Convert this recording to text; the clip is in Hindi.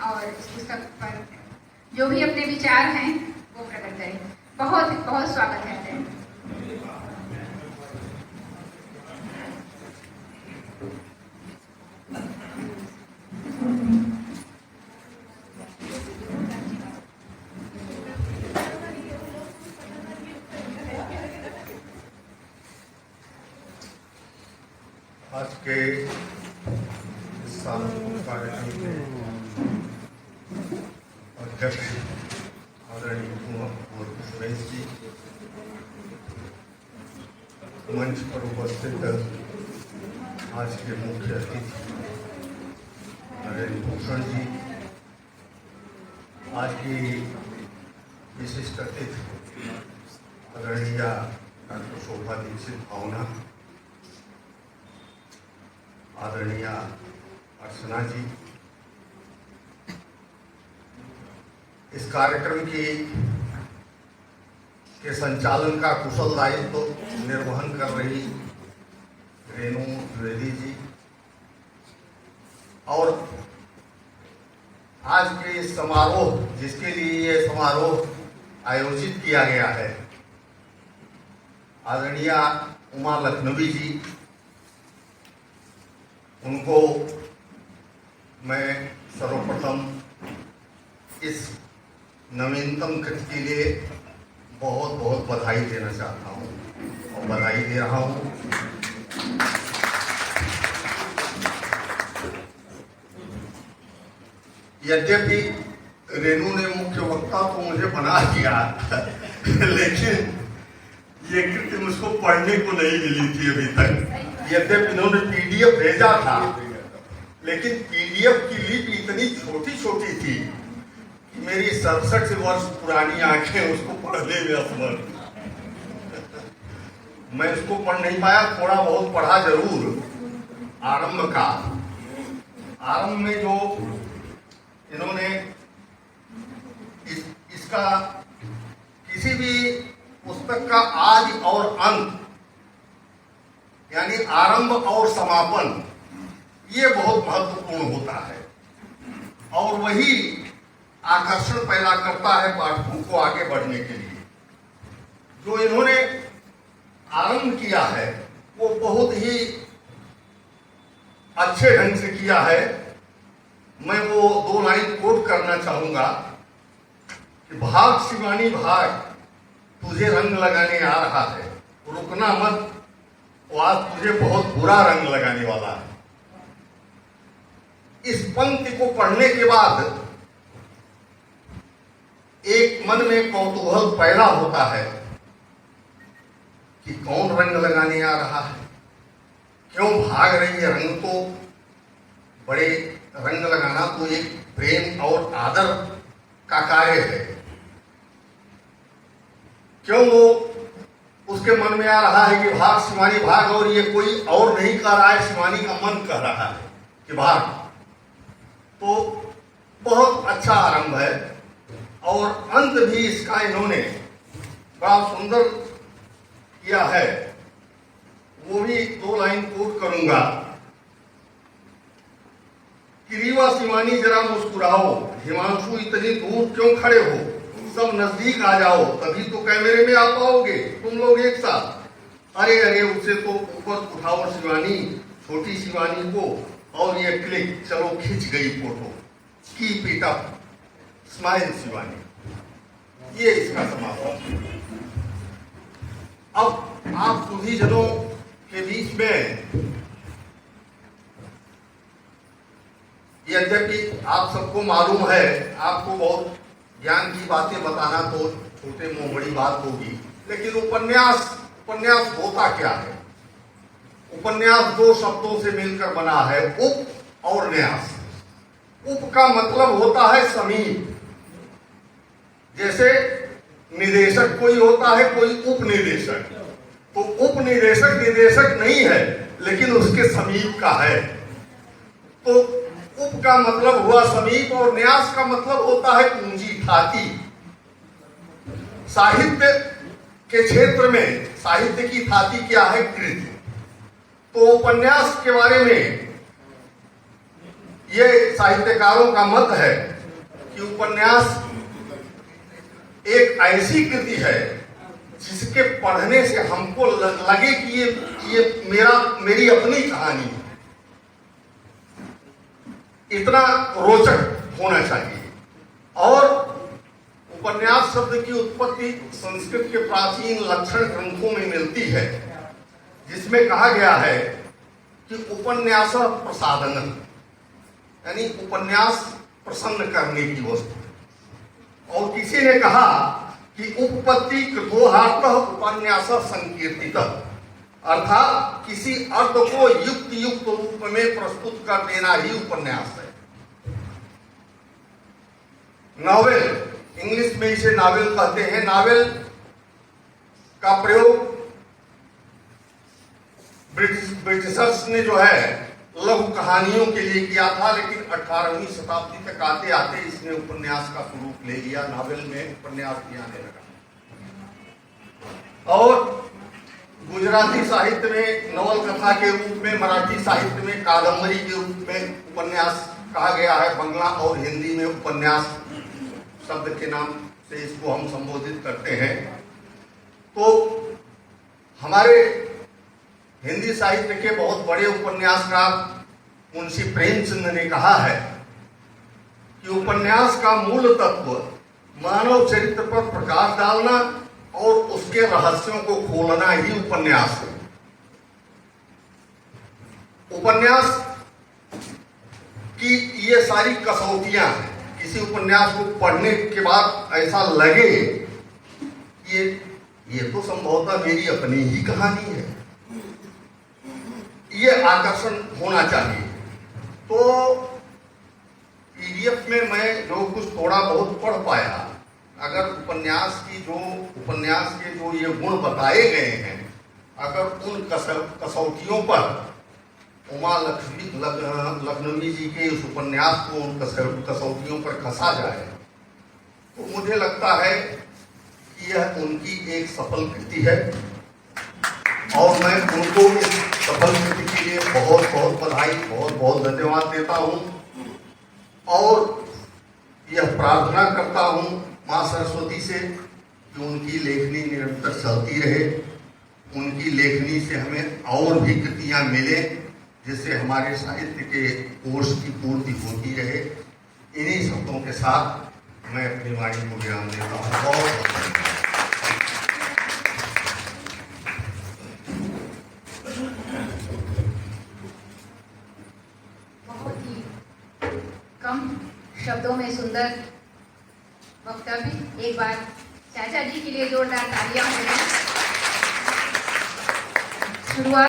और इस पुस्तक पर जो भी अपने विचार हैं वो प्रकट करें। बहुत बहुत स्वागत करते हैं। आज के इस सांस्कृतिक कार्यक्रम के अध्यक्ष आदरणीय कुंवर सुरेश जी, मंच पर उपस्थित आज के मुख्य अतिथि आदरणीय भूषण जी, आज की विशिष्ट अतिथि आदरणीय डॉक्टर शोभा दीक्षित भावना, आदरणीय अर्चना जी, इस कार्यक्रम के संचालन का कुशल दायित्व निर्वहन कर रही रेणु द्विवेदी जी, और आज के इस समारोह जिसके लिए ये समारोह आयोजित किया गया है, आदरणीय उमा लखनवी जी, उनको मैं सर्वप्रथम इस नवीनतम कृति के लिए बहुत बहुत बधाई देना चाहता हूँ और बधाई दे रहा हूँ। यद्यपि रेणु ने मुख्य वक्ता तो मुझे बना दिया लेकिन ये कृति मुझको पढ़ने को नहीं मिली थी अभी तक। यद्यपि इन्होंने पीडीएफ भेजा था, लेकिन पीडीएफ की लिपि इतनी छोटी छोटी थी कि मेरी 67 वर्ष पुरानी आंखें उसको पढ़ने में असमर्थ। मैं उसको पढ़ नहीं पाया, थोड़ा बहुत पढ़ा जरूर। आरंभ में जो इन्होंने इसका किसी भी पुस्तक का आदि और अंत यानी आरंभ और समापन, ये बहुत महत्वपूर्ण होता है और वही आकर्षण पैदा करता है पाठकों को आगे बढ़ने के लिए। जो इन्होंने आरंभ किया है वो बहुत ही अच्छे ढंग से किया है। मैं वो 2 लाइन कोट करना चाहूंगा कि भाग शिवानी भाग, तुझे रंग लगाने आ रहा है, रुकना मत, वो आज तुझे बहुत बुरा रंग लगाने वाला है। इस पंक्ति को पढ़ने के बाद एक मन में कौतूहल पैदा होता है कि कौन रंग लगाने आ रहा है, क्यों भाग रही है। रंग तो बड़े रंग लगाना तो एक प्रेम और आदर का कार्य है, क्यों वो उसके मन में आ रहा है कि भाग शिवानी भाग, और ये कोई और नहीं कह रहा है, शिवानी का मन कह रहा है कि भाग। तो बहुत अच्छा आरंभ है और अंत भी इसका इन्होंने बड़ा सुंदर किया है। वो भी 2 लाइन कोट करूंगा कि रीवा शिवानी जरा मुस्कुराओ, हिमांशु इतनी दूर क्यों खड़े हो, सब नजदीक आ जाओ, तभी तो कैमरे में आ पाओगे तुम लोग एक साथ। अरे अरे उसे तो ऊपर उठाओ शिवानी, छोटी शिवानी को, और ये क्लिक, चलो खिंच गई photo, keep it up, smile Shivani. ये इसका समापन। अब आप सभी जनों के बीच में, यद्यपि आप सबको मालूम है, आपको बहुत ज्ञान की बातें बताना तो छोटे मुंह बड़ी बात होगी, लेकिन उपन्यास होता क्या है? उपन्यास 2 शब्दों से मिलकर बना है, उप और न्यास। उप का मतलब होता है समीप, जैसे निदेशक कोई होता है, कोई उपनिदेशक। तो उपनिदेशक निदेशक नहीं है, लेकिन उसके समीप का है। तो उप का मतलब हुआ समीप और न्यास का मतलब होता है पूंजी, थाती। साहित्य के क्षेत्र में साहित्य की थाती क्या है? कृति। तो उपन्यास के बारे में ये साहित्यकारों का मत है कि उपन्यास एक ऐसी कृति है जिसके पढ़ने से हमको लगे कि ये मेरी अपनी कहानी है। इतना रोचक होना चाहिए। और उपन्यास शब्द की उत्पत्ति संस्कृत के प्राचीन लक्षण ग्रंथों में मिलती है, जिसमें कहा गया है कि उपन्यास प्रसादन, यानी उपन्यास प्रसन्न करने की वस्तु। और किसी ने कहा कि उपपत्ति कृतोहार्थ उपन्यास संकीर्तित, अर्थात किसी अर्थ को युक्त युक्त रूप में प्रस्तुत कर देना ही उपन्यास है। नॉवेल, इंग्लिश में इसे नॉवेल कहते हैं। नॉवेल का प्रयोग ब्रिटिशर्स ने जो है लघु कहानियों के लिए किया था, लेकिन 18वीं शताब्दी तक आते आते इसने उपन्यास का स्वरूप ले लिया, नॉवेल में उपन्यास भी आने लगा। और गुजराती साहित्य में नवल कथा के रूप में, मराठी साहित्य में कादम्बरी के रूप में उपन्यास कहा गया है। बंगला और हिंदी में उपन्यास शब्द के नाम से इसको हम संबोधित करते हैं। तो हमारे हिंदी साहित्य के बहुत बड़े उपन्यासकार मुंशी प्रेमचंद ने कहा है कि उपन्यास का मूल तत्व मानव चरित्र पर प्रकाश डालना और उसके रहस्यों को खोलना ही उपन्यास है। उपन्यास की ये सारी कसौटियां हैं। किसी उपन्यास को पढ़ने के बाद ऐसा लगे ये तो संभवतः मेरी अपनी ही कहानी है, ये आकर्षण होना चाहिए। तो पीडीएफ में मैं जो कुछ थोड़ा बहुत पढ़ पाया, अगर उपन्यास के जो ये गुण बताए गए हैं, अगर उन कसौटियों पर उमा लखनवी जी के उस उपन्यास को उन कसौटियों पर कसा जाए, तो मुझे लगता है कि यह उनकी एक सफल कृति है। और मैं उनको इस सफल कृति के लिए बहुत बहुत बधाई, बहुत बहुत धन्यवाद देता हूँ। और यह प्रार्थना करता हूँ माँ सरस्वती से कि उनकी लेखनी निरंतर चलती रहे, उनकी लेखनी से हमें और भी कृतियाँ मिले, जिससे हमारे साहित्य के कोर्स की पूर्ति होती रहे। इन्हीं शब्दों के साथ मैं अपनी वाणी को विराम देता हूँ। बहुत ही कम शब्दों में सुंदर वक्तव्य। एक बार चाचा जी के लिए जोरदार तालियां हो। शुरुआत